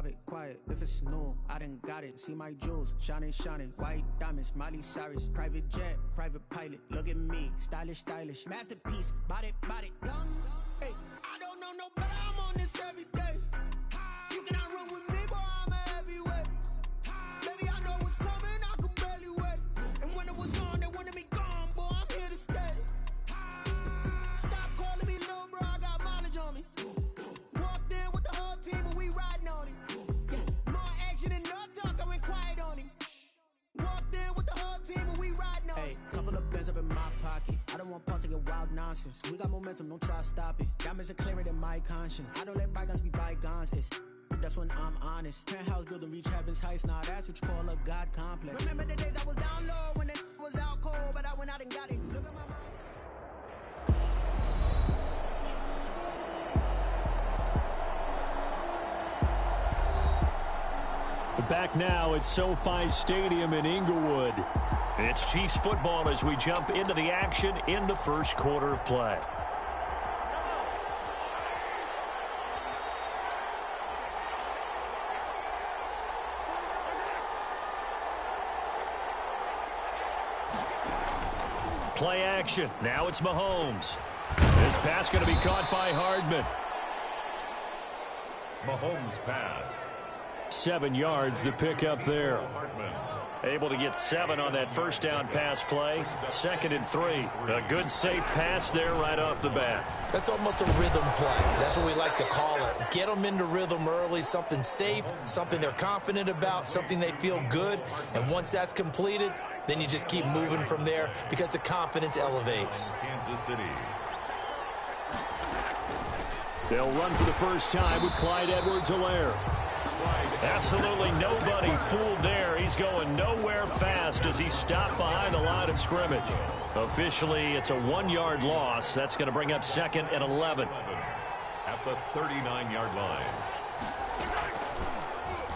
Pop it quiet if it's new. I done got it. See my jewels shining, shining. White diamonds, Miley Cyrus. Private jet, private pilot. Look at me, stylish, stylish. Masterpiece, body, body. Young, hey. I don't know no better. I'm on this every day. You cannot run with me, boy. I'm a heavyweight. Baby, I know what's coming. I could barely wait. And when it was on, they wanted me gone, boy. I'm here to stay. Stop calling me little bro. I got mileage on me. Walked in with the whole team, and we riding on it. More action and no talk. I went quiet on him. Walked in with the whole team, and we riding on it. Hey, couple of bands up in my pocket. I don't want pulse to get wild nonsense. We got momentum, don't try to stop it. Diamonds are clearer than my conscience. I don't let bygones be bygones. That's when I'm honest. Penthouse building reach heaven's heights. Now that's what you call a God complex. Remember the days I was down low when it was out cold, but I went out and got it. Look at my mind. Back now at SoFi Stadium in Inglewood. It's Chiefs football as we jump into the action in the first quarter of play. Play action. Now it's Mahomes. This pass going to be caught by Hardman. Mahomes pass. 7 yards, the pickup there. Able to get 7 on that first down pass play. 2nd and 3. A good safe pass there right off the bat. That's almost a rhythm play. That's what we like to call it. Get them into rhythm early, something safe, something they're confident about, something they feel good. And once that's completed, then you just keep moving from there because the confidence elevates. Kansas City. They'll run for the first time with Clyde Edwards-Helaire. Absolutely nobody fooled there. He's going nowhere fast as he stopped behind the line of scrimmage. Officially, it's a 1-yard loss. That's going to bring up 2nd and 11. At the 39-yard line.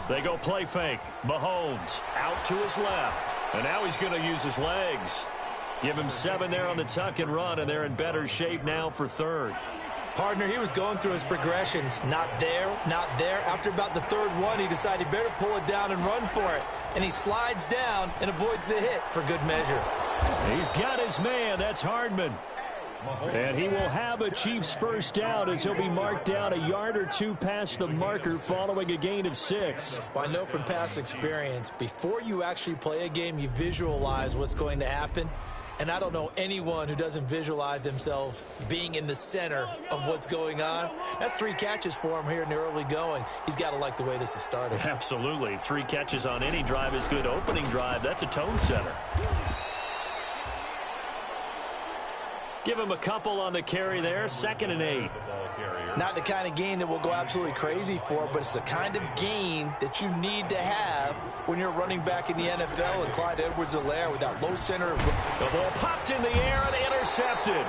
They go play fake. Mahomes out to his left. And now he's going to use his legs. Give him 7 there on the tuck and run, and they're in better shape now for 3rd. Partner, he was going through his progressions. Not there, not there. After about the 3rd one, he decided he better pull it down and run for it. And he slides down and avoids the hit for good measure. He's got his man. That's Hardman. And he will have a Chiefs first down as he'll be marked down a yard or 2 past the marker following a gain of 6. Well, I know from past experience, before you actually play a game, you visualize what's going to happen. And I don't know anyone who doesn't visualize themselves being in the center of what's going on. That's 3 catches for him here in the early going. He's got to like the way this is starting. Absolutely. 3 catches on any drive is good. Opening drive, that's a tone setter. Give him a couple on the carry there. 2nd and 8. Not the kind of gain that we'll go absolutely crazy for, but it's the kind of gain that you need to have when you're running back in the NFL. And Clyde Edwards-Helaire with that low center. The ball popped in the air and intercepted.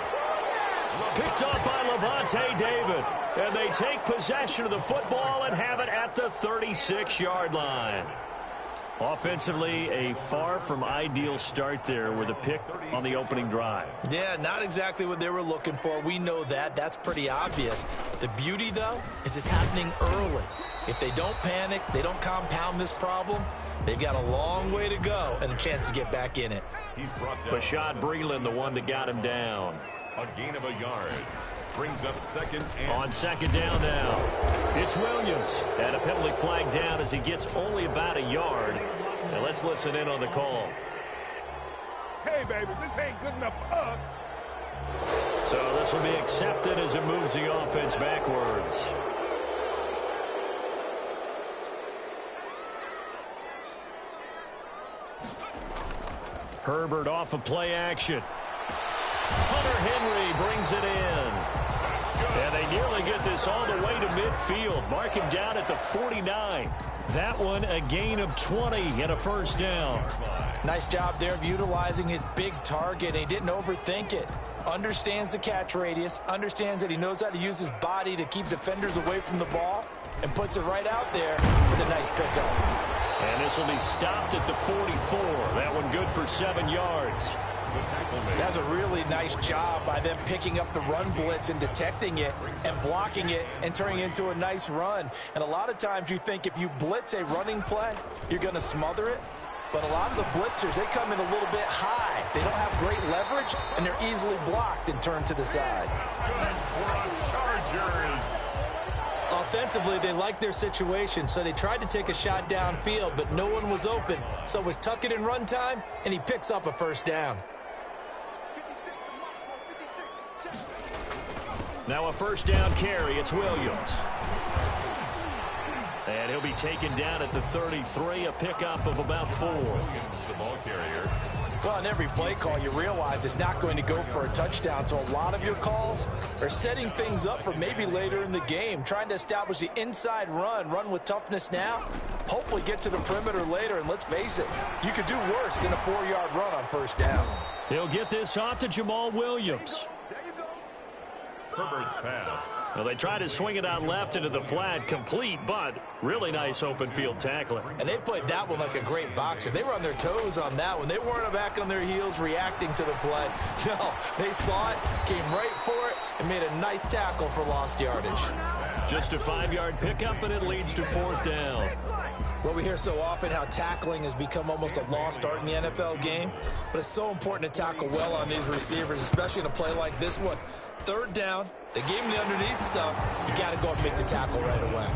Picked up by Levante David. And they take possession of the football and have it at the 36-yard line. Offensively, a far from ideal start there with a pick on the opening drive. Yeah, not exactly what they were looking for. We know that. That's pretty obvious. The beauty, though, is it's happening early. If they don't panic, they don't compound this problem, they've got a long way to go and a chance to get back in it. He's brought down. Bashad Breeland, the one that got him down. A gain of a yard. Brings up 2nd and... On 2nd down now. It's Williams. And a penalty flag down as he gets only about a yard. And let's listen in on the call. Hey, baby, this ain't good enough for us. So this will be accepted as it moves the offense backwards. Herbert off of play action. Hunter Henry brings it in. And they nearly get this all the way to midfield. Mark him down at the 49. That one a gain of 20 and a first down. Nice job there of utilizing his big target. He didn't overthink it. Understands the catch radius. Understands that he knows how to use his body to keep defenders away from the ball. And puts it right out there with a nice pickup. And this will be stopped at the 44. That one good for 7 yards. The tackle made. That's a really nice job by them picking up the run blitz and detecting it and blocking it and turning it into a nice run. And a lot of times you think if you blitz a running play, you're going to smother it. But a lot of the blitzers, they come in a little bit high. They don't have great leverage, and they're easily blocked and turned to the side. That's good for Chargers. Offensively, they liked their situation, so they tried to take a shot downfield, but no one was open. So it was tuck it in run time, and he picks up a first down. Now a first down carry. It's Williams. And he'll be taken down at the 33, a pickup of about 4. The ball carrier. Well, on every play call, you realize it's not going to go for a touchdown. So a lot of your calls are setting things up for maybe later in the game, trying to establish the inside run with toughness now, hopefully get to the perimeter later. And let's face it, you could do worse than a 4-yard run on first down. He'll get this off to Jamal Williams. Herbert's pass. Well, they try to swing it out left into the flat, complete, but really nice open field tackling. And they played that one like a great boxer. They were on their toes on that one. They weren't back on their heels reacting to the play. No, they saw it, came right for it, and made a nice tackle for lost yardage. Just a 5-yard pickup, and it leads to 4th down. Well, we hear so often how tackling has become almost a lost art in the NFL game, but it's so important to tackle well on these receivers, especially in a play like this one. 3rd down, they gave him the underneath stuff. You got to go and make the tackle right away.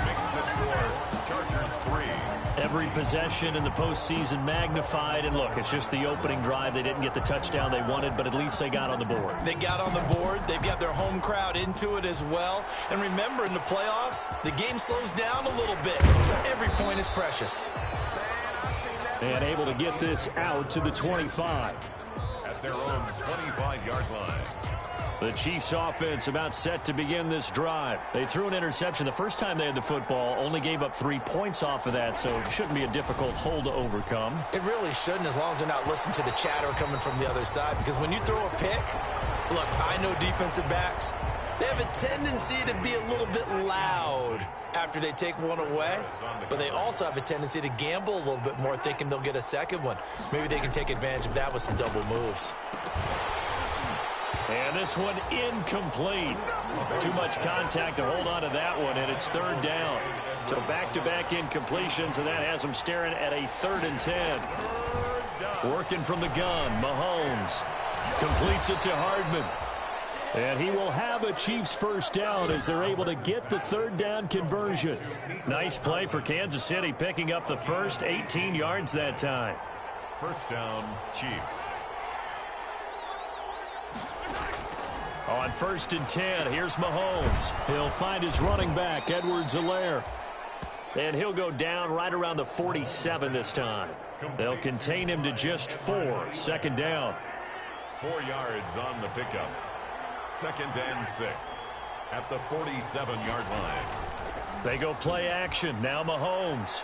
Makes the score. Chargers 3. Every possession in the postseason magnified, and look, it's just the opening drive. They didn't get the touchdown they wanted, but at least they got on the board. They got on the board. They've got their home crowd into it as well. And remember, in the playoffs, the game slows down a little bit, so every point is precious. And able to get this out to the 25. At their own 25-yard line. The Chiefs offense about set to begin this drive. They threw an interception the first time they had the football, only gave up 3 points off of that, so it shouldn't be a difficult hole to overcome. It really shouldn't, as long as they're not listening to the chatter coming from the other side, because when you throw a pick, look, I know defensive backs, they have a tendency to be a little bit loud after they take one away, but they also have a tendency to gamble a little bit more, thinking they'll get a second one. Maybe they can take advantage of that with some double moves. And this one incomplete. Too much contact to hold on to that one, and it's 3rd down. So back-to-back incompletions, and that has them staring at a 3rd and 10. Working from the gun, Mahomes completes it to Hardman. And he will have a Chiefs first down as they're able to get the 3rd down conversion. Nice play for Kansas City, picking up the first 18 yards that time. First down, Chiefs. On 1st and 10, here's Mahomes. He'll find his running back, Edwards-Helaire. And he'll go down right around the 47 this time. They'll contain him to just 4. 2nd down. 4 yards on the pickup. 2nd and 6 at the 47-yard line. They go play action. Now Mahomes.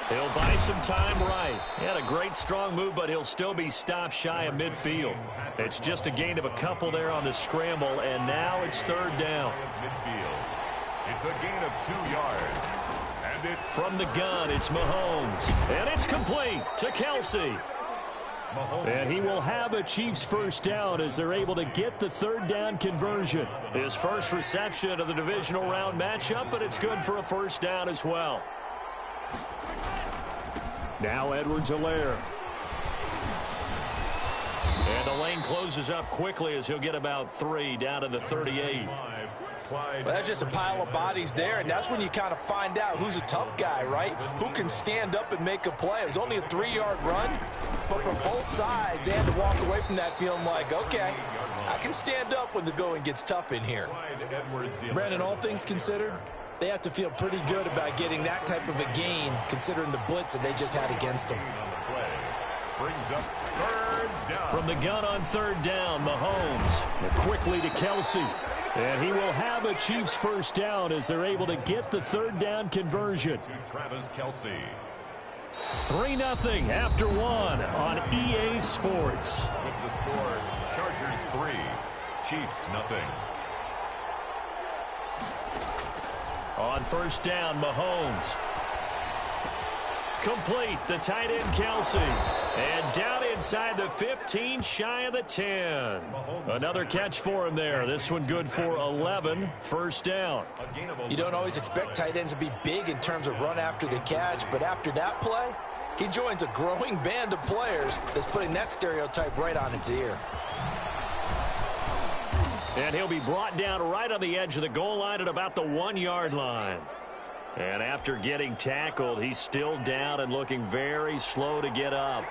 He'll buy some time right. He had a great strong move, but he'll still be stopped shy of midfield. It's just a gain of a couple there on the scramble, and now it's 3rd down. Midfield. It's a gain of 2 yards. And it's from the gun, it's Mahomes. And it's complete to Kelsey. And he will have a Chiefs first down as they're able to get the 3rd down conversion. His first reception of the divisional round matchup, but it's good for a first down as well. Now Edwards-Helaire. And the lane closes up quickly as he'll get about 3 down to the 38. Well, that's just a pile of bodies there, and that's when you kind of find out who's a tough guy, right? Who can stand up and make a play. It was only a 3-yard run, but from both sides, they had to walk away from that feeling like, okay, I can stand up when the going gets tough in here. Brandon, all things considered, they have to feel pretty good about getting that type of a gain, considering the blitz that they just had against them. Brings up 3rd down. From the gun on 3rd down, Mahomes quickly to Kelsey. And he will have a Chiefs first down as they're able to get the 3rd down conversion. To Travis Kelsey. 3-0 after 1 on EA Sports. With the score, Chargers 3, Chiefs 0. On 1st down, Mahomes. Complete, the tight end Kelsey. And down inside the 15, shy of the 10. Another catch for him there. This one good for 11, first down. You don't always expect tight ends to be big in terms of run after the catch, but after that play, he joins a growing band of players that's putting that stereotype right on its ear. And he'll be brought down right on the edge of the goal line at about the 1-yard line. And after getting tackled, he's still down and looking very slow to get up.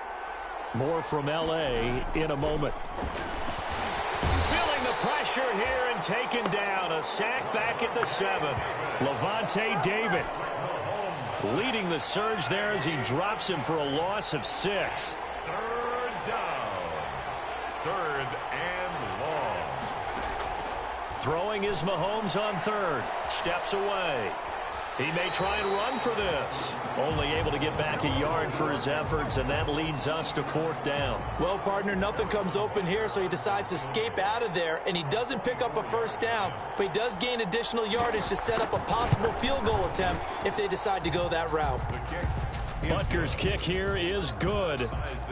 More from L.A. in a moment. Feeling the pressure here and taken down. A sack back at the 7. Levante David leading the surge there as he drops him for a loss of 6. Third down. Third and long. Throwing is Mahomes on third. Steps away. He may try and run for this. Only able to get back a yard for his efforts, and that leads us to 4th down. Well, partner, nothing comes open here, so he decides to escape out of there, and he doesn't pick up a first down, but he does gain additional yardage to set up a possible field goal attempt if they decide to go that route. Butker's kick here is good,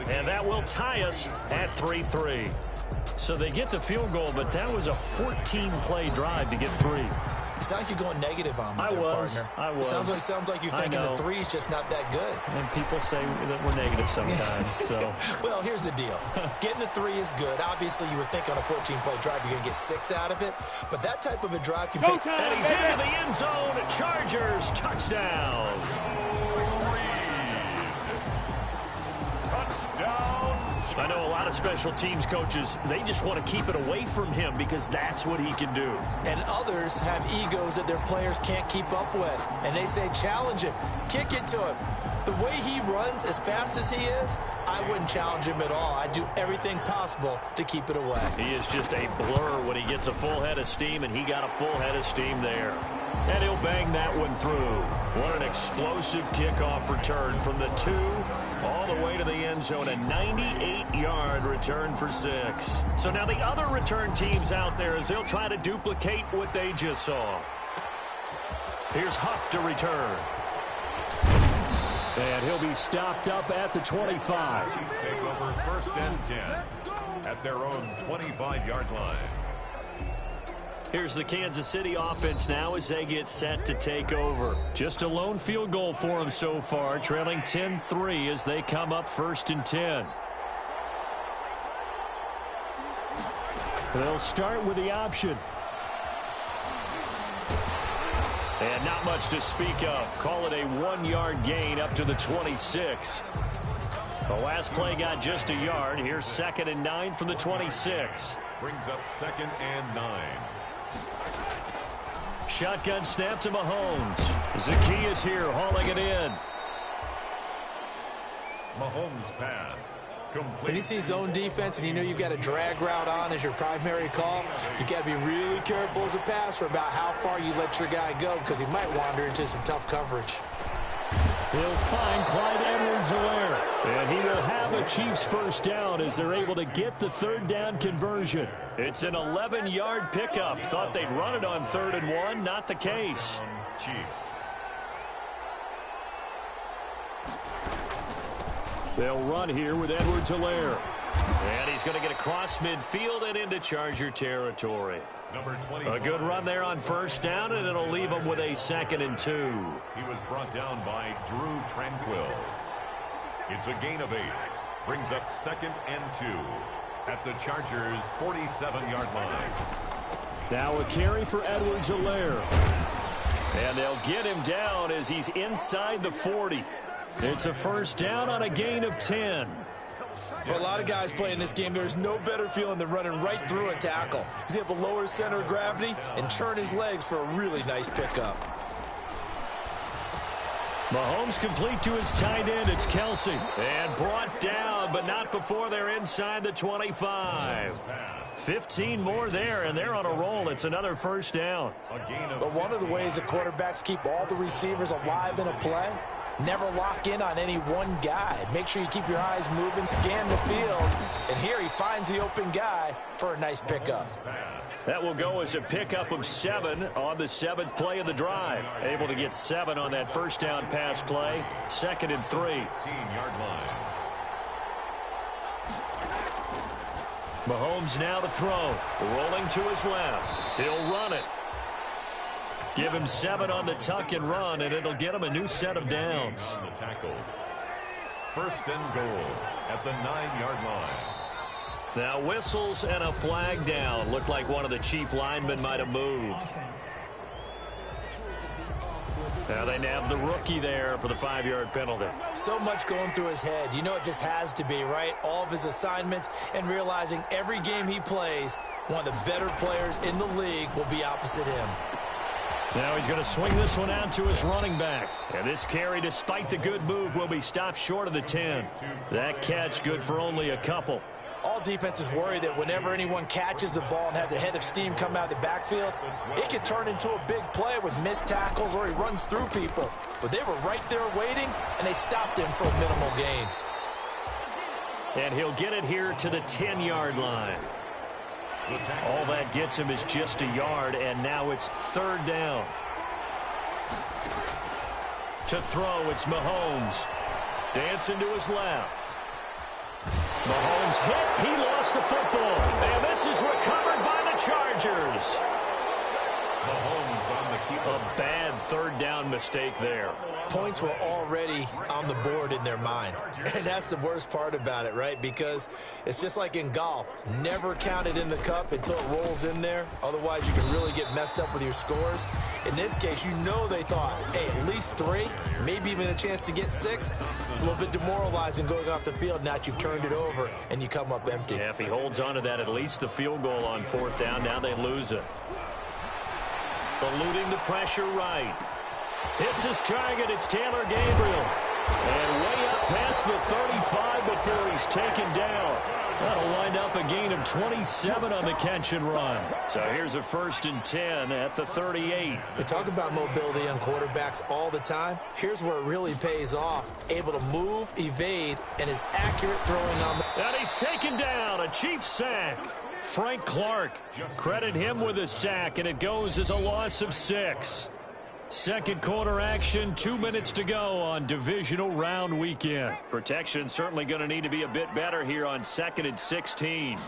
and that will tie us at 3-3. So they get the field goal, but that was a 14-play drive to get 3. It's not like you're going negative on me, partner. I was. Sounds like you're thinking the 3 is just not that good. And people say that we're negative sometimes. So. Well, here's the deal. Getting the 3 is good. Obviously, you would think on a 14-play drive you're going to get 6 out of it. But that type of a drive can pay. And he's into the end zone. Chargers touchdown. Touchdown. I know a lot of special teams coaches, they just want to keep it away from him because that's what he can do. And others have egos that their players can't keep up with. And they say, challenge him, kick it to him. The way he runs as fast as he is, I wouldn't challenge him at all. I'd do everything possible to keep it away. He is just a blur when he gets a full head of steam, and he got a full head of steam there. And he'll bang that one through. What an explosive kickoff return from the 2 all the way to the end zone. A 98-yard return for 6. So now the other return teams out there as they'll try to duplicate what they just saw. Here's Huff to return. And he'll be stopped up at the 25. Chiefs take over 1st and 10 at their own 25-yard line. Here's the Kansas City offense now as they get set to take over. Just a lone field goal for them so far, trailing 10-3 as they come up 1st and 10. They'll start with the option. And not much to speak of. Call it a 1-yard gain up to the 26. The last play got just a yard. Here's 2nd and 9 from the 26. Brings up 2nd and 9. Shotgun snap to Mahomes. Zacchaeus here hauling it in. Mahomes pass. When you see zone defense and you know you've got a drag route on as your primary call, you got to be really careful as a passer about how far you let your guy go because he might wander into some tough coverage. He'll find Clyde Edwards-Helaire. And he will have a Chiefs first down as they're able to get the 3rd down conversion. It's an 11-yard pickup. Thought they'd run it on 3rd and 1. Not the case. Chiefs. They'll run here with Edwards-Helaire. And he's going to get across midfield and into Charger territory. Number 20. A good run there on 1st down, and it'll leave him with a 2nd and 2. He was brought down by Drew Tranquill. It's a gain of 8. Brings up 2nd and 2 at the Chargers' 47-yard line. Now a carry for Edwards-Helaire. And they'll get him down as he's inside the 40. It's a first down on a gain of 10. For a lot of guys playing this game, there's no better feeling than running right through a tackle. He's able to lower his center of gravity and churn his legs for a really nice pickup. Mahomes complete to his tight end. It's Kelsey. And brought down, but not before they're inside the 25. 15 more there, and they're on a roll. It's another first down. But one of the ways the quarterbacks keep all the receivers alive in a play, never lock in on any one guy. Make sure you keep your eyes moving, scan the field, and here he finds the open guy for a nice pickup. That will go as a pickup of 7 on the 7th play of the drive. Able to get 7 on that first down pass play. 2nd and 3. 16-yard line. Mahomes now to throw. Rolling to his left. He'll run it. Give him 7 on the tuck and run, and it'll get him a new set of downs. On the tackle. First and goal at the 9-yard line. Now whistles and a flag down. Looked like one of the chief linemen might have moved. Now they nab the rookie there for the 5-yard penalty. So much going through his head. You know it just has to be, right? All of his assignments and realizing every game he plays, one of the better players in the league will be opposite him. Now he's going to swing this one out to his running back. And this carry, despite the good move, will be stopped short of the 10. That catch good for only a couple. All defenses worry that whenever anyone catches the ball and has a head of steam come out of the backfield, it can turn into a big play with missed tackles or he runs through people. But they were right there waiting, and they stopped him for a minimal gain. And he'll get it here to the 10-yard line. All that gets him is just a yard, and now it's 3rd down. To throw, it's Mahomes. Dancing to his left. Mahomes hit. He lost the football. And this is recovered by the Chargers. Mahomes on the keeper. A bad 3rd down mistake there. Points were already on the board in their mind. And that's the worst part about it, right? Because it's just like in golf. Never count it in the cup until it rolls in there. Otherwise, you can really get messed up with your scores. In this case, you know they thought, hey, at least 3, maybe even a chance to get 6. It's a little bit demoralizing going off the field now that you've turned it over and you come up empty. Yeah, if he holds on to that, at least the field goal on 4th down. Now they lose it. Eluding the pressure right. Hits his target. It's Taylor Gabriel. And way up past the 35 before he's taken down. That'll wind up a gain of 27 on the catch and run. So here's a 1st and 10 at the 38. We talk about mobility on quarterbacks all the time. Here's where it really pays off. Able to move, evade, and is accurate throwing on the... And he's taken down. A Chiefs sack. Frank Clark. Credit him with a sack, and it goes as a loss of 6. Second quarter action, 2 minutes to go on divisional round weekend. Protection certainly going to need to be a bit better here on 2nd and 16.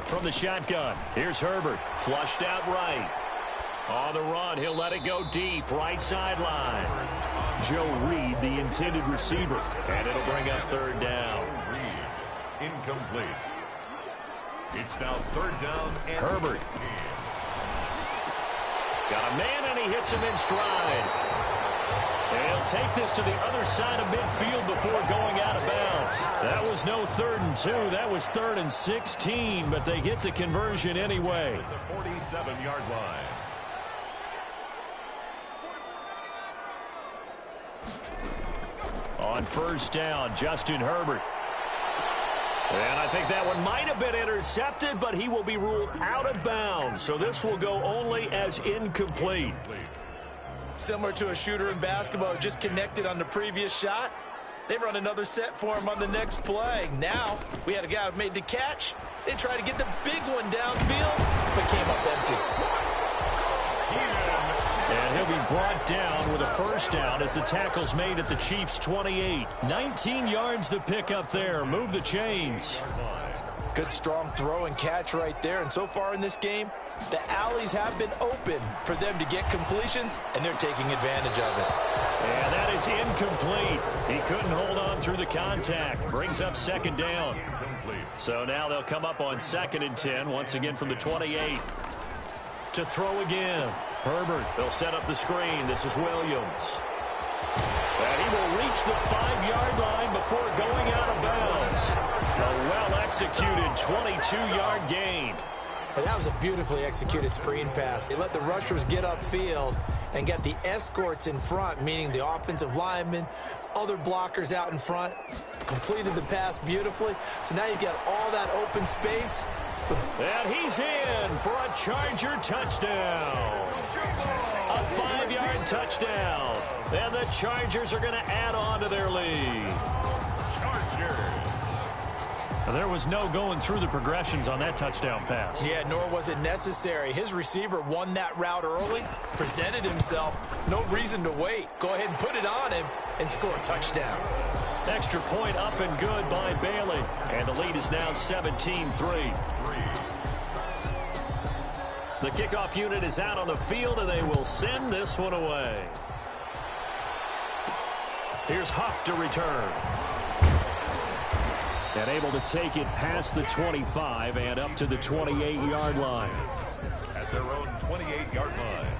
From the shotgun, here's Herbert. Flushed out right. On the run, he'll let it go deep. Right sideline. Joe Reed, the intended receiver. And it'll bring up 3rd down. Reed, incomplete. It's now 3rd down and Herbert. 16. Got a man, and he hits him in stride. And he'll take this to the other side of midfield before going out of bounds. That was no 3rd and 2. That was 3rd and 16, but they get the conversion anyway. The 47-yard line. On 1st down, Justin Herbert. And I think that one might have been intercepted, but he will be ruled out of bounds. So this will go only as incomplete. Similar to a shooter in basketball, just connected on the previous shot. They run another set for him on the next play. Now, we had a guy who made the catch. They tried to get the big one downfield, but came up empty. And he'll be brought down with a 1st down as the tackle's made at the Chiefs' 28. 19 yards to pick up there. Move the chains. Good strong throw and catch right there. And so far in this game, the alleys have been open for them to get completions, and they're taking advantage of it. And that is incomplete. He couldn't hold on through the contact. Brings up 2nd down. So now they'll come up on 2nd and 10, once again from the 28. To throw again. Herbert, they'll set up the screen. This is Williams. And he will reach the 5-yard line before going out of bounds. A well-executed 22-yard gain. And that was a beautifully executed screen pass. They let the rushers get upfield and get the escorts in front, meaning the offensive linemen, other blockers out in front, completed the pass beautifully. So now you've got all that open space. And he's in for a Charger touchdown. A 5-yard touchdown. And the Chargers are going to add on to their lead. There was no going through the progressions on that touchdown pass. Yeah, nor was it necessary. His receiver won that route early, presented himself. No reason to wait. Go ahead and put it on him and score a touchdown. Extra point up and good by Bailey. And the lead is now 17-3. The kickoff unit is out on the field, and they will send this one away. Here's Huff to return. And able to take it past the 25 and up to the 28-yard line. At their own 28-yard line.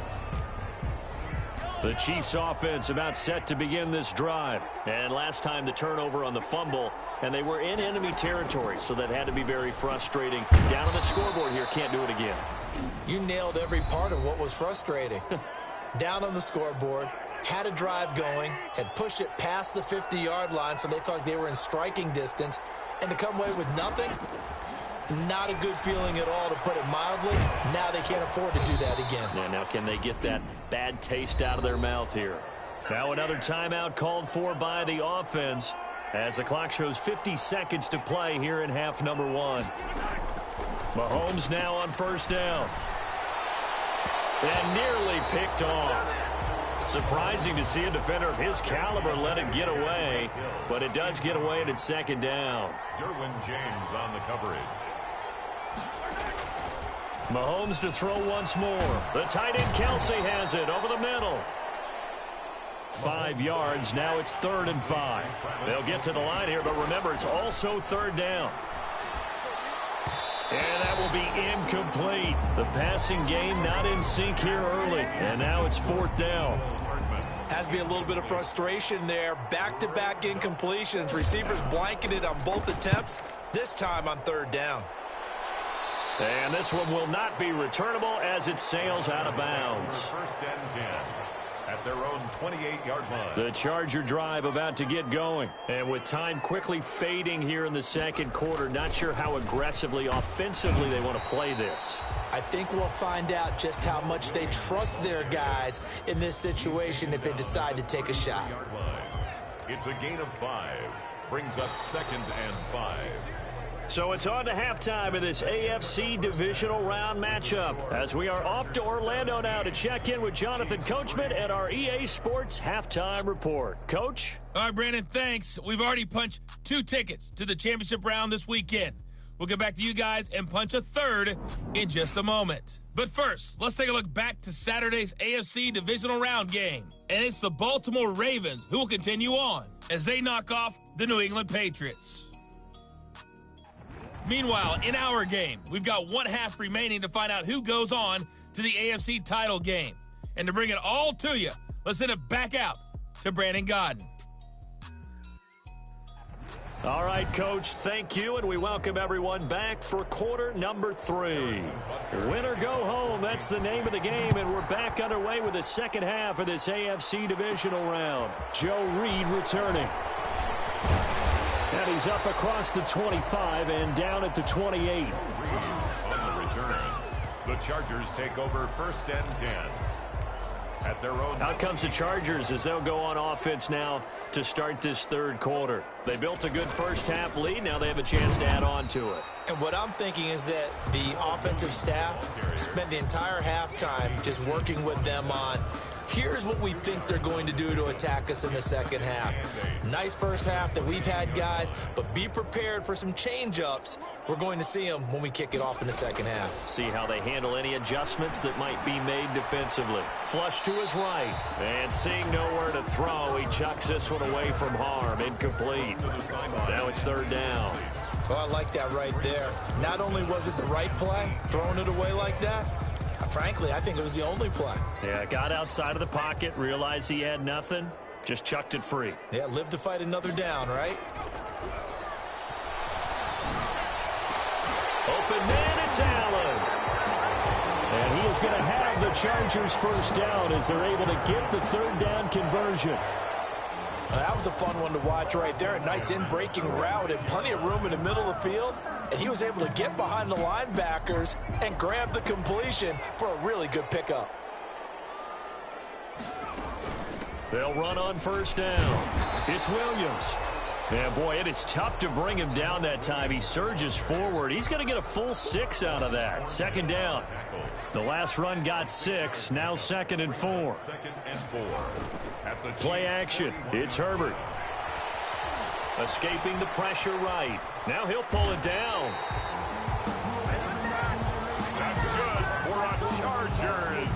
The Chiefs offense about set to begin this drive. And last time the turnover on the fumble, and they were in enemy territory, so that had to be very frustrating. Down on the scoreboard here, can't do it again. You nailed every part of what was frustrating. Down on the scoreboard, had a drive going, had pushed it past the 50-yard line, so they thought they were in striking distance, and to come away with nothing, not a good feeling at all, to put it mildly. Now they can't afford to do that again. Yeah, now can they get that bad taste out of their mouth here? Now another timeout called for by the offense as the clock shows 50 seconds to play here in half number 1. Mahomes now on first down. And nearly picked off. Surprising to see a defender of his caliber let it get away, but it does get away and it's second down. Derwin James on the coverage. Mahomes to throw once more. The tight end Kelsey has it over the middle. 5 yards. Now it's 3rd and 5. They'll get to the line here, but remember, it's also 3rd down. And that will be incomplete. The passing game not in sync here early. And now it's 4th down. Has to be a little bit of frustration there. Back-to-back incompletions. Receivers blanketed on both attempts, this time on 3rd down. And this one will not be returnable as it sails out of bounds. 1st and 10 at their own 28-yard line. The Charger drive about to get going. And with time quickly fading here in the second quarter, not sure how aggressively, offensively they want to play this. I think we'll find out just how much they trust their guys in this situation if they decide to take a shot. It's a gain of 5. Brings up 2nd and 5. So it's on to halftime of this AFC Divisional Round matchup as we are off to Orlando now to check in with Jonathan Coachman and our EA Sports Halftime Report. Coach? All right, Brandon, thanks. We've already punched 2 tickets to the championship round this weekend. We'll get back to you guys and punch a 3rd in just a moment. But first, let's take a look back to Saturday's AFC Divisional Round game. And it's the Baltimore Ravens who will continue on as they knock off the New England Patriots. Meanwhile, in our game, we've got 1 half remaining to find out who goes on to the AFC title game. And to bring it all to you, let's send it back out to Brandon Godden. All right, Coach, thank you, and we welcome everyone back for quarter number 3. Win or go home, that's the name of the game, and we're back underway with the second half of this AFC Divisional Round. Joe Reed returning. And he's up across the 25 and down at the 28. On the return, the Chargers take over 1st and 10. At their own. Out comes the Chargers as they'll go on offense now to start this 3rd quarter. They built a good first half lead. Now they have a chance to add on to it. And what I'm thinking is that the offensive staff spent the entire halftime just working with them on, here's what we think they're going to do to attack us in the second half. Nice first half that we've had, guys, but be prepared for some change-ups. We're going to see them when we kick it off in the second half. See how they handle any adjustments that might be made defensively. Flush to his right, and seeing nowhere to throw, he chucks this one away from harm. Incomplete. Now it's 3rd down. Oh, I like that right there. Not only was it the right play, throwing it away like that, frankly, I think it was the only play. Yeah, got outside of the pocket, realized he had nothing, just chucked it free. Yeah, live to fight another down, right? Open man, it's Allen. And he is going to have the Chargers first down as they're able to get the 3rd down conversion. That was a fun one to watch right there. A nice in-breaking route and plenty of room in the middle of the field. And he was able to get behind the linebackers and grab the completion for a really good pickup. They'll run on first down. It's Williams. Yeah, boy, it is tough to bring him down that time. He surges forward. He's going to get a full 6 out of that. 2nd down. The last run got 6. Now 2nd and 4. At the Play action. It's Herbert. Escaping the pressure right. Now he'll pull it down. That's good for a Chargers.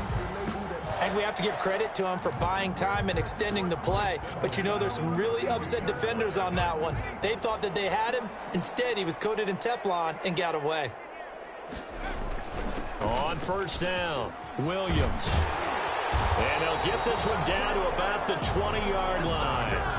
And we have to give credit to him for buying time and extending the play. But you know, there's some really upset defenders on that one. They thought that they had him. Instead, he was coated in Teflon and got away. On first down, Williams. And they'll get this one down to about the 20-yard line.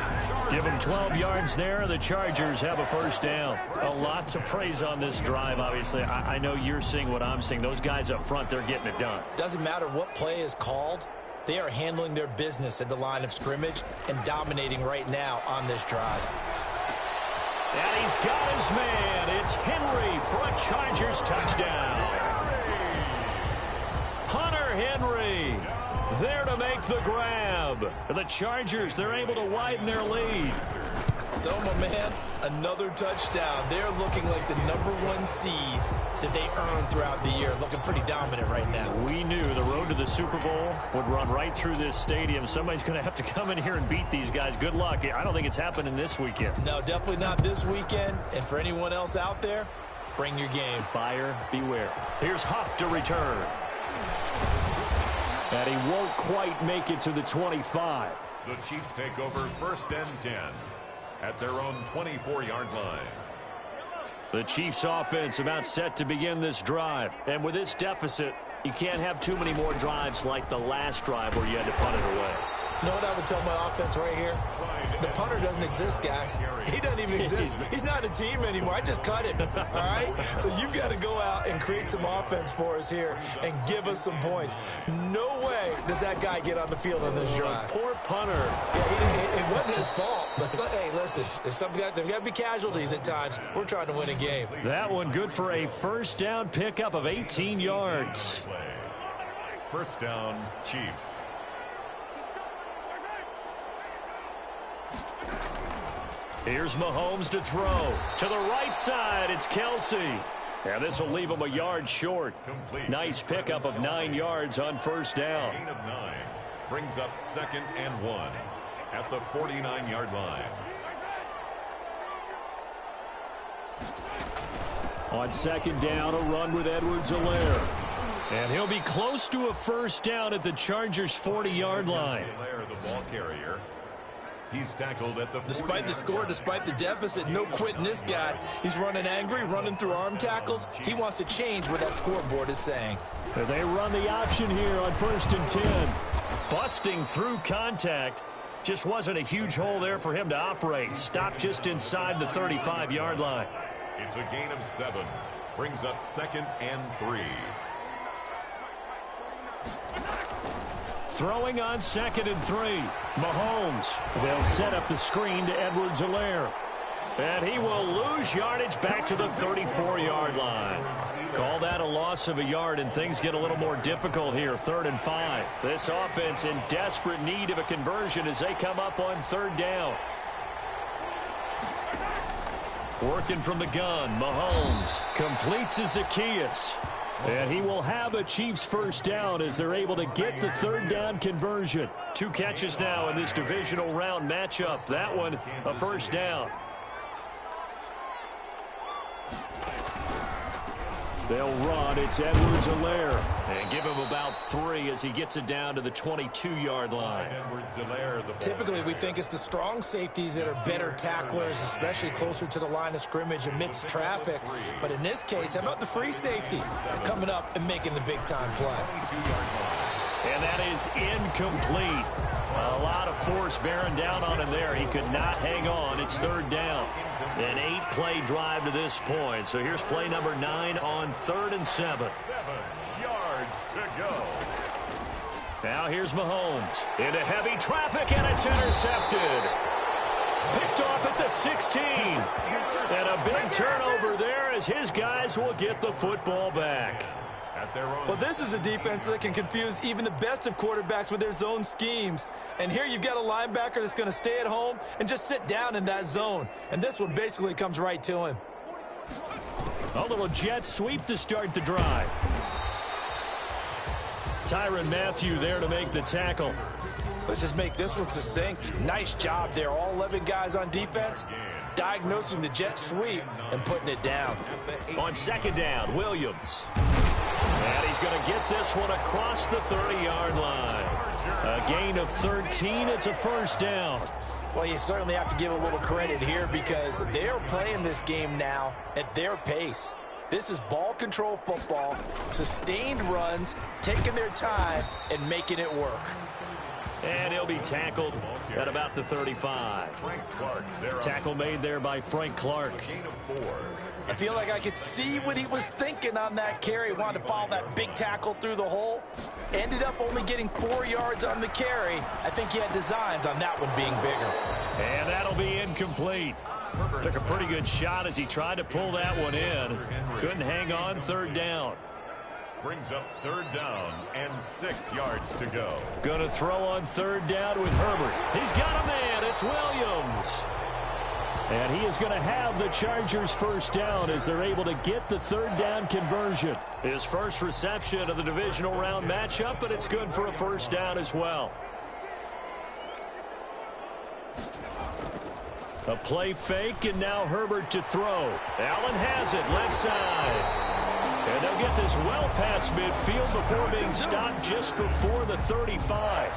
Give them 12 yards there. The Chargers have a first down. A lot to praise on this drive, obviously. I know you're seeing what I'm seeing. Those guys up front, they're getting it done. Doesn't matter what play is called. They are handling their business at the line of scrimmage and dominating right now on this drive. And he's got his man. It's Henry for a Chargers touchdown. Hunter Henry there to make the grab. The Chargers, they're able to widen their lead. So, my man, another touchdown. They're looking like the #1 seed that they earned throughout the year. Looking pretty dominant right now. We knew the road to the Super Bowl would run right through this stadium. Somebody's going to have to come in here and beat these guys. Good luck. I don't think it's happening this weekend. No, definitely not this weekend. And for anyone else out there, bring your game. Buyer beware. Here's Huff to return. And he won't quite make it to the 25. The Chiefs take over 1st and 10 at their own 24-yard line. The Chiefs offense about set to begin this drive. And with this deficit, you can't have too many more drives like the last drive where you had to punt it away. You know what I would tell my offense right here? The punter doesn't exist, guys. He doesn't even exist. He's not a team anymore. I just cut him, all right? So you've got to go out and create some offense for us here and give us some points. No way does that guy get on the field on this drive. Poor punter. Yeah, it wasn't his fault. But hey, listen, there's got to be casualties at times. We're trying to win a game. That one good for a first down pickup of 18 yards. First down, Chiefs. Here's Mahomes to throw. To the right side, it's Kelsey. And this will leave him a yard short. Complete. Nice pickup of 9 yards on first down. Gain of 9 brings up 2nd and 1 at the 49-yard line. On 2nd down, a run with Edwards-Helaire. And he'll be close to a first down at the Chargers' 40-yard line. Helaire, the ball carrier. He's tackled at the 40. Despite the score, despite the deficit, no quitting this guy. He's running angry, running through arm tackles. He wants to change what that scoreboard is saying. They run the option here on 1st and 10. Busting through contact. Just wasn't a huge hole there for him to operate. Stopped just inside the 35-yard line. It's a gain of 7. Brings up 2nd and 3. Throwing on 2nd and 3. Mahomes. They'll set up the screen to Edwards-Helaire. And he will lose yardage back to the 34-yard line. Call that a loss of a yard, and things get a little more difficult here. 3rd and 5. This offense in desperate need of a conversion as they come up on 3rd down. Working from the gun, Mahomes. Complete to Zacchaeus. And he will have a Chiefs first down as they're able to get the 3rd down conversion. 2 catches now in this divisional round matchup. That one, a first down. They'll run. It's Edwards-Helaire. And give him about 3 as he gets it down to the 22-yard line. Typically, we think it's the strong safeties that are better tacklers, especially closer to the line of scrimmage amidst traffic. But in this case, how about the free safety coming up and making the big-time play? And that is incomplete. A lot of force bearing down on him there. He could not hang on. It's 3rd down. An 8-play drive to this point. So here's play number 9 on 3rd and 7. 7 yards to go. Now here's Mahomes into heavy traffic, and it's intercepted. Picked off at the 16. And a big turnover there as his guys will get the football back. Well, this is a defense that can confuse even the best of quarterbacks with their zone schemes. And here you've got a linebacker that's going to stay at home and just sit down in that zone. And this one basically comes right to him. A little jet sweep to start the drive. Tyrann Mathieu there to make the tackle. Let's just make this one succinct. Nice job there. All 11 guys on defense. diagnosing the jet sweep and putting it down. On second down, Williams. And he's going to get this one across the 30-yard line. A gain of 13. It's a first down. Well, you certainly have to give a little credit here because they're playing this game now at their pace. This is ball control football, sustained runs, taking their time, and making it work. And he'll be tackled at about the 35. Tackle made there by Frank Clark. I feel like I could see what he was thinking on that carry. Wanted to follow that big tackle through the hole. Ended up only getting 4 yards on the carry. I think he had designs on that one being bigger. And that'll be incomplete. Took a pretty good shot as he tried to pull that one in. Couldn't hang on. Third down. Brings up third down and 6 yards to go. Going to throw on third down with Herbert. He's got a man. It's Williams. And he is going to have the Chargers first down as they're able to get the third down conversion. His first reception of the divisional round matchup, but it's good for a first down as well. A play fake, and now Herbert to throw. Allen has it, left side. And they'll get this well past midfield before being stopped just before the 35.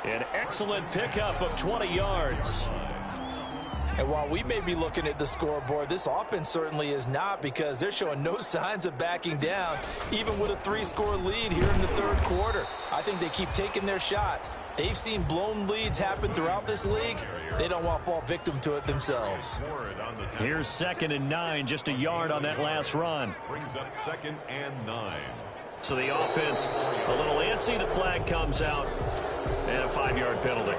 An excellent pickup of 20 yards. And while we may be looking at the scoreboard, this offense certainly is not because they're showing no signs of backing down, even with a 3-score lead here in the third quarter. I think they keep taking their shots. They've seen blown leads happen throughout this league. They don't want to fall victim to it themselves. Here's 2nd and 9, just a yard on that last run. Brings up 2nd and 9. So the offense a little antsy. The flag comes out and a 5-yard penalty.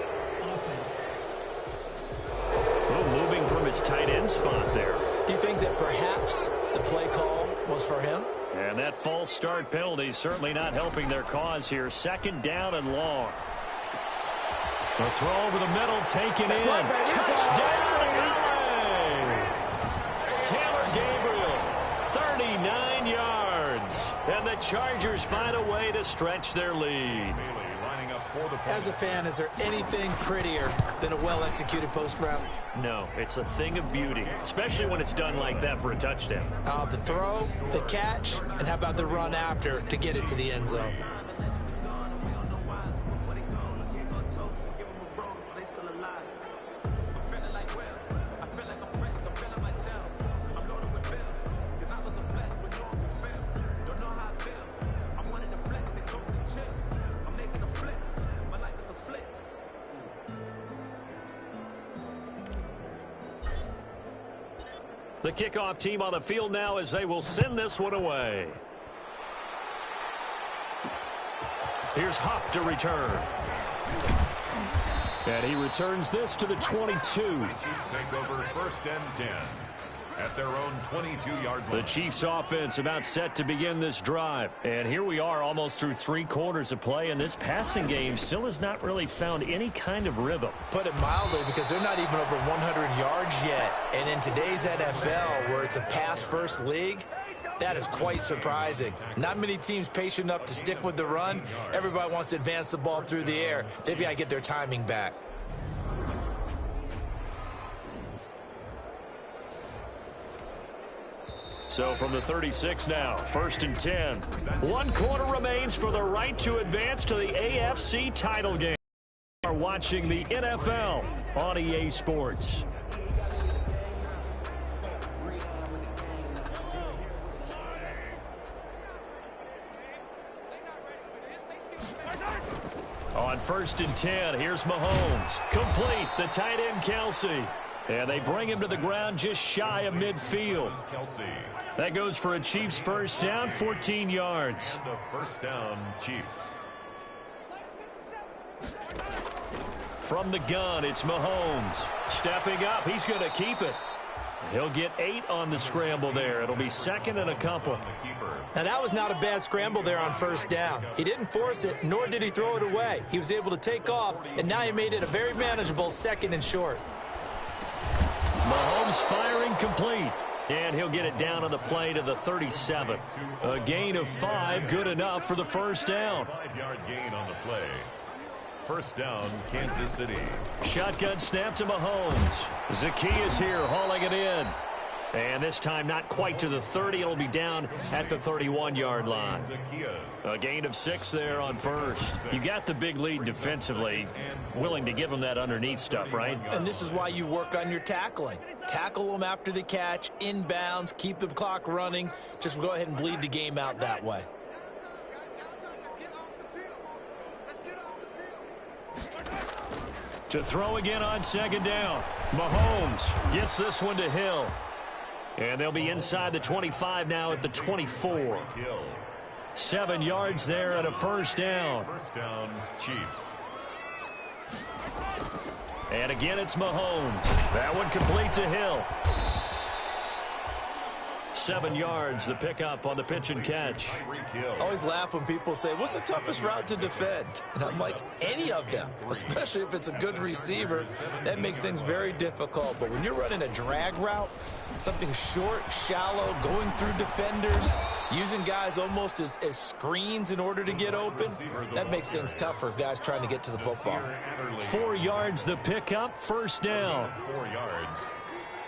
Moving from his tight end spot there. Do you think that perhaps the play call was for him? And that false start penalty certainly not helping their cause here. 2nd down and long. The throw over the middle, taken in. Touchdown, LA! Taylor Gabriel, 39 yards. And the Chargers find a way to stretch their lead. As a fan, is there anything prettier than a well-executed post route? No, it's a thing of beauty, especially when it's done like that for a touchdown. The throw, the catch, and how about the run after to get it to the end zone? The kickoff team on the field now as they will send this one away. Here's Huff to return. And he returns this to the 22. The Chiefs take over 1st and 10 at their own 22-yard line. The Chiefs offense about set to begin this drive. And here we are almost through 3 quarters of play, and this passing game still has not really found any kind of rhythm. Put it mildly, because they're not even over 100 yards yet. And in today's NFL, where it's a pass-first league, that is quite surprising. Not many teams patient enough to stick with the run. Everybody wants to advance the ball through the air. They've got to get their timing back. So from the 36 now, 1st and 10. 1 quarter remains for the right to advance to the AFC title game. We are watching the NFL on EA Sports. On 1st and 10, here's Mahomes. Complete, the tight end Kelsey. And they bring him to the ground just shy of midfield. That goes for a Chiefs first down, 14 yards. And a first down, Chiefs. From the gun, it's Mahomes. Stepping up, he's going to keep it. He'll get 8 on the scramble there. It'll be 2nd and a couple. Now, that was not a bad scramble there on first down. He didn't force it, nor did he throw it away. He was able to take off, and now he made it a very manageable 2nd and short. Mahomes firing complete. And he'll get it down on the play to the 37. A gain of 5, good enough for the first down. 5-yard gain on the play. first down, Kansas City. Shotgun snap to Mahomes. Zacchaeus here hauling it in. And this time not quite to the 30. It'll be down at the 31-yard line. A gain of 6 there on first. You got the big lead defensively. Willing to give them that underneath stuff, right? And this is why you work on your tackling. Tackle them after the catch, inbounds, keep the clock running. Just go ahead and bleed the game out that way. To throw again on second down. Mahomes gets this one to Hill. And they'll be inside the 25 now at the 24. 7 yards there and a first down. First down, Chiefs. And again, it's Mahomes. That one complete to Hill. 7 yards, the pickup on the pitch and catch. I always laugh when people say, what's the toughest route to defend? And I'm like, any of them, especially if it's a good receiver. That makes things very difficult. But when you're running a drag route, something short, shallow, going through defenders, using guys almost as screens in order to get open, that makes things tough for guys trying to get to the football. 4 yards, the pickup, first down. 4 yards,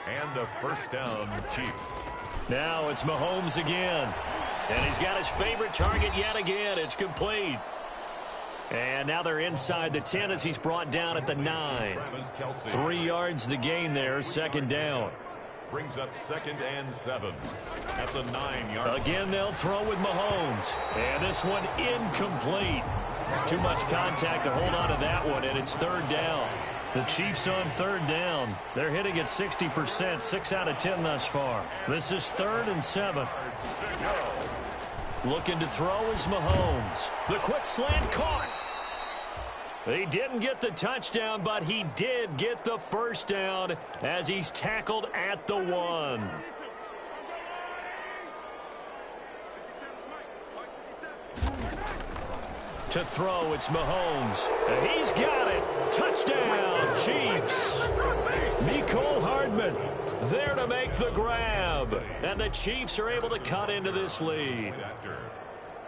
and a first down, Chiefs. Now it's Mahomes again. And he's got his favorite target yet again. It's complete. And now they're inside the 10 as he's brought down at the 9. 3 yards the gain there, second down. Brings up 2nd and 7 at the 9-yard line. Again, they'll throw with Mahomes. And this one incomplete. Too much contact to hold on to that one, and it's third down. The Chiefs on third down. They're hitting at 60%, 6 out of 10 thus far. This is 3rd and 7. Looking to throw is Mahomes. The quick slant caught. He didn't get the touchdown, but he did get the first down as he's tackled at the 1. To throw, it's Mahomes. And he's got it. Touchdown, Chiefs. Mecole Hardman there to make the grab. And the Chiefs are able to cut into this lead.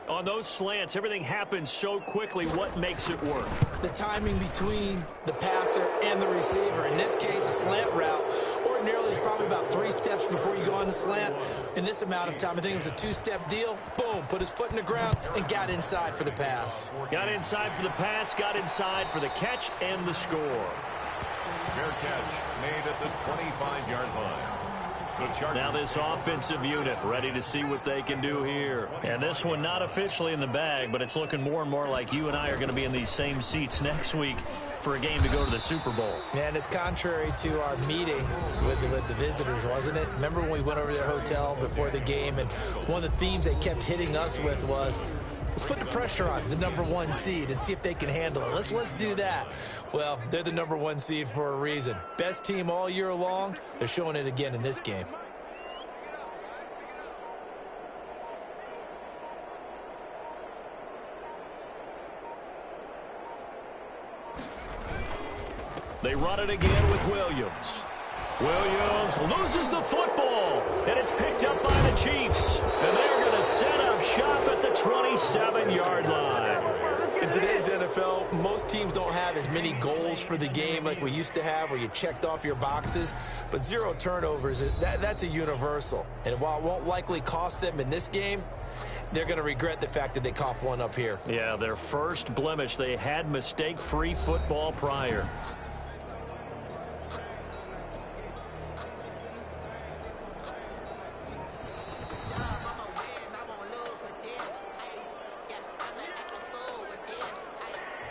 On those slants, everything happens so quickly. What makes it work? The timing between the passer and the receiver. In this case, a slant route. Ordinarily, it's probably about 3 steps before you go on the slant. In this amount of time, I think it was a 2-step deal. Boom, put his foot in the ground and got inside for the pass. Got inside for the pass, got inside for the catch and the score. Fair catch made at the 25-yard line. Now this offensive unit ready to see what they can do here. And this one not officially in the bag, but it's looking more and more like you and I are going to be in these same seats next week for a game to go to the Super Bowl. And it's contrary to our meeting with the visitors, wasn't it? Remember when we went over to their hotel before the game, and one of the themes they kept hitting us with was, let's put the pressure on the #1 seed and see if they can handle it. Let's do that. Well, they're the #1 seed for a reason. Best team all year long. They're showing it again in this game. They run it again with Williams. Williams loses the football, and it's picked up by the Chiefs. And they're going to set up shop at the 27-yard line. In today's NFL, most teams don't have as many goals for the game like we used to have where you checked off your boxes. But 0 turnovers, that's a universal. And while it won't likely cost them in this game, they're going to regret the fact that they coughed one up here. Yeah, their first blemish. They had mistake-free football prior.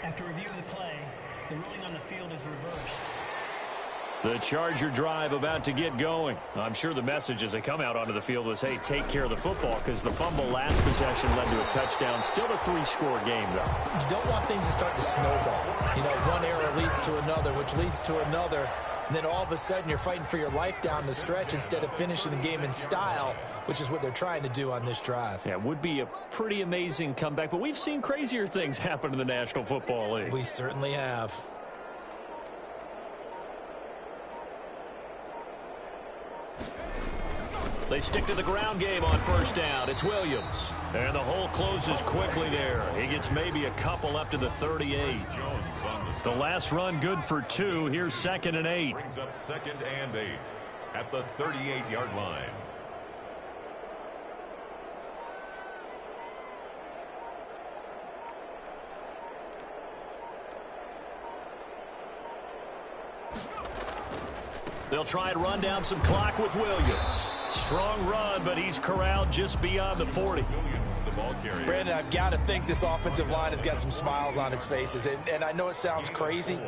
After review of the play, the ruling on the field is reversed. The Charger drive about to get going. I'm sure the message as they come out onto the field was, hey, take care of the football, because the fumble last possession led to a touchdown. Still a 3-score game, though. You don't want things to start to snowball. You know, one error leads to another, which leads to another. And then all of a sudden you're fighting for your life down the stretch instead of finishing the game in style, which is what they're trying to do on this drive. Yeah, it would be a pretty amazing comeback, but we've seen crazier things happen in the National Football League. We certainly have. They stick to the ground game on first down. It's Williams. And the hole closes quickly there. He gets maybe a couple up to the 38. The last run good for 2. Here's 2nd and 8. Brings up 2nd and 8 at the 38-yard line. They'll try and run down some clock with Williams. Strong run, but he's corralled just beyond the 40. Brandon, I've got to think this offensive line has got some smiles on its faces. And I know it sounds crazy,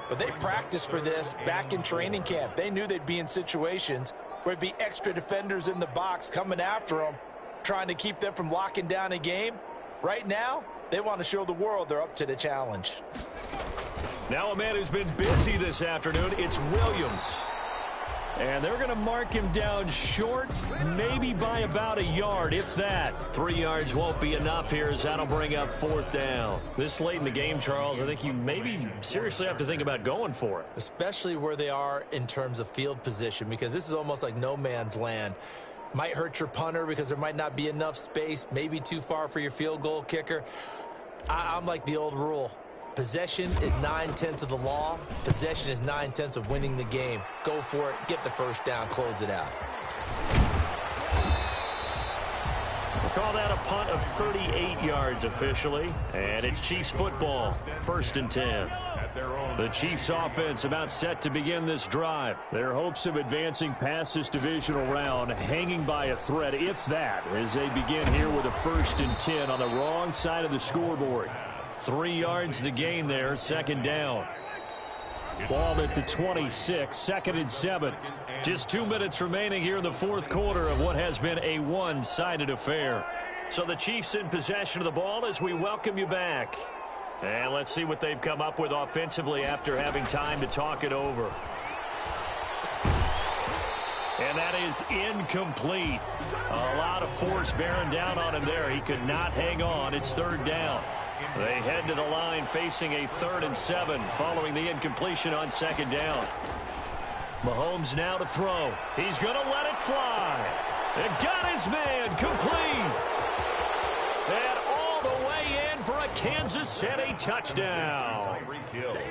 but they practiced for this back in training camp. They knew they'd be in situations where there'd be extra defenders in the box coming after them, trying to keep them from locking down a game. Right now, they want to show the world they're up to the challenge. Now a man who's been busy this afternoon, it's Williams. And they're going to mark him down short, maybe by about a yard, if that. 3 yards won't be enough here, as that'll bring up 4th down. This late in the game, Charles, I think you maybe seriously have to think about going for it. Especially where they are in terms of field position, because this is almost like no man's land. Might hurt your punter because there might not be enough space, maybe too far for your field goal kicker. I'm like the old rule. Possession is 9/10 of the law. Possession is 9/10 of winning the game. Go for it. Get the first down. Close it out. We'll call that a punt of 38 yards officially. And it's Chiefs football. 1st and 10. The Chiefs offense about set to begin this drive. Their hopes of advancing past this divisional round hanging by a thread, if that, as they begin here with a 1st and 10 on the wrong side of the scoreboard. 3 yards the gain there, 2nd down. Ball at the 26, 2nd and 7. Just 2 minutes remaining here in the 4th quarter of what has been a one-sided affair. So the Chiefs in possession of the ball as we welcome you back. And let's see what they've come up with offensively after having time to talk it over. And that is incomplete. A lot of force bearing down on him there. He could not hang on. It's 3rd down. They head to the line facing a 3rd and 7 following the incompletion on 2nd down. Mahomes now to throw. He's going to let it fly. And got his man complete. And all the way in for a Kansas City touchdown.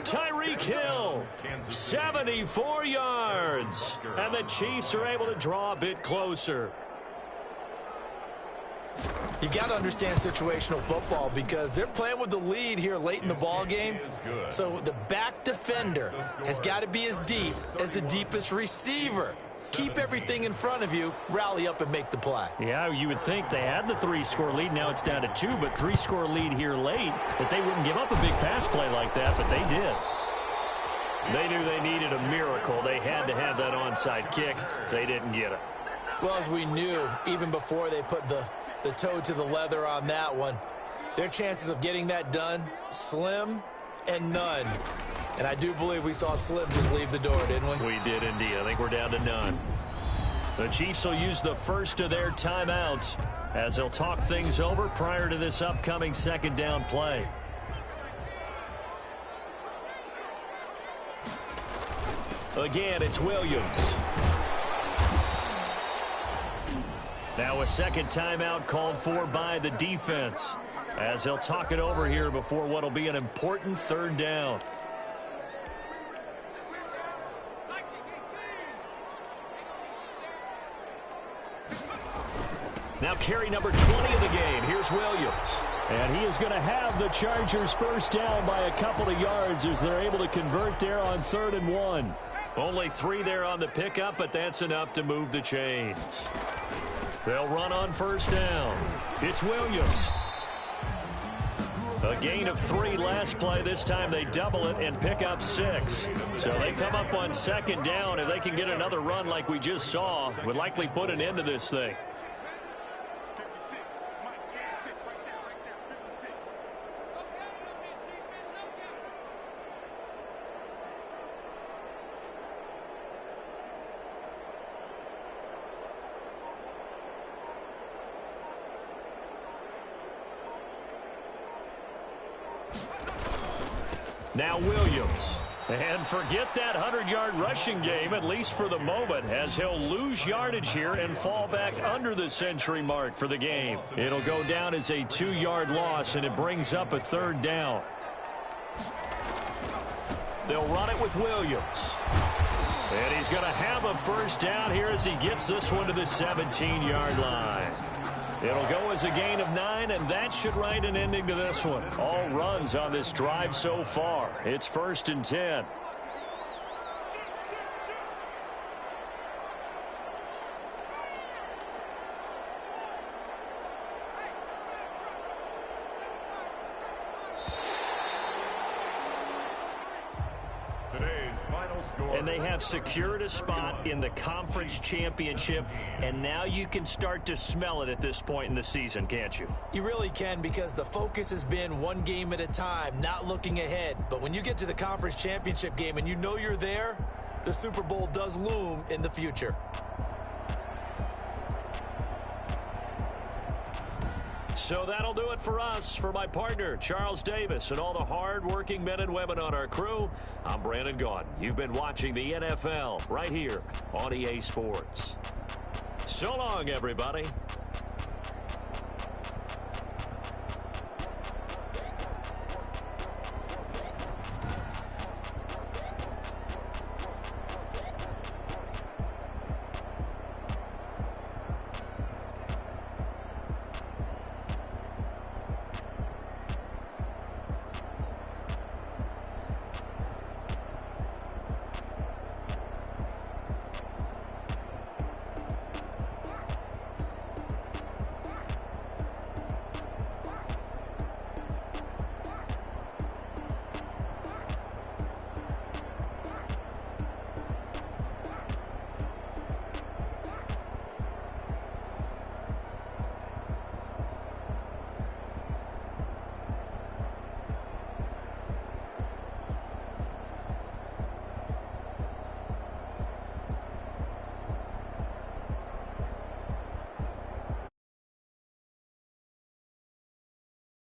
Tyreek Hill, 74 yards. And the Chiefs are able to draw a bit closer. You got to understand situational football because they're playing with the lead here late in the ball game. So the back defender has got to be as deep as the deepest receiver. Keep everything in front of you, rally up and make the play. Yeah, you would think they had the 3-score lead. Now it's down to 2, but 3-score lead here late, that they wouldn't give up a big pass play like that, but they did. They knew they needed a miracle. They had to have that onside kick. They didn't get it. Well, as we knew, even before they put the toe to the leather on that one, their chances of getting that done, slim and none. And I do believe we saw Slim just leave the door, didn't we? We did indeed. I think we're down to none. The Chiefs will use the first of their timeouts as they'll talk things over prior to this upcoming 2nd down play. Again, it's Williams. Now a 2nd timeout called for by the defense as they'll talk it over here before what will be an important 3rd down. Now carry number 20 of the game. Here's Williams. And he is going to have the Chargers first down by a couple of yards as they're able to convert there on 3rd and 1. Only 3 there on the pickup, but that's enough to move the chains. They'll run on first down. It's Williams. A gain of 3 last play. This time they double it and pick up 6. So they come up on 2nd down. If they can get another run like we just saw, would likely put an end to this thing. Now Williams. And forget that 100-yard rushing game, at least for the moment, as he'll lose yardage here and fall back under the century mark for the game. It'll go down as a 2-yard loss, and it brings up a 3rd down. They'll run it with Williams. And he's going to have a 1st down here as he gets this one to the 17-yard line. It'll go as a gain of 9, and that should write an ending to this one. All runs on this drive so far. It's 1st and 10. And they have secured a spot in the conference championship, and now you can start to smell it at this point in the season, can't you? You really can, because the focus has been one game at a time, not looking ahead. But when you get to the conference championship game and you know you're there, the Super Bowl does loom in the future. So that'll do it for us. For my partner, Charles Davis, and all the hard-working men and women on our crew, I'm Brandon Gaudin. You've been watching the NFL right here on EA Sports. So long, everybody.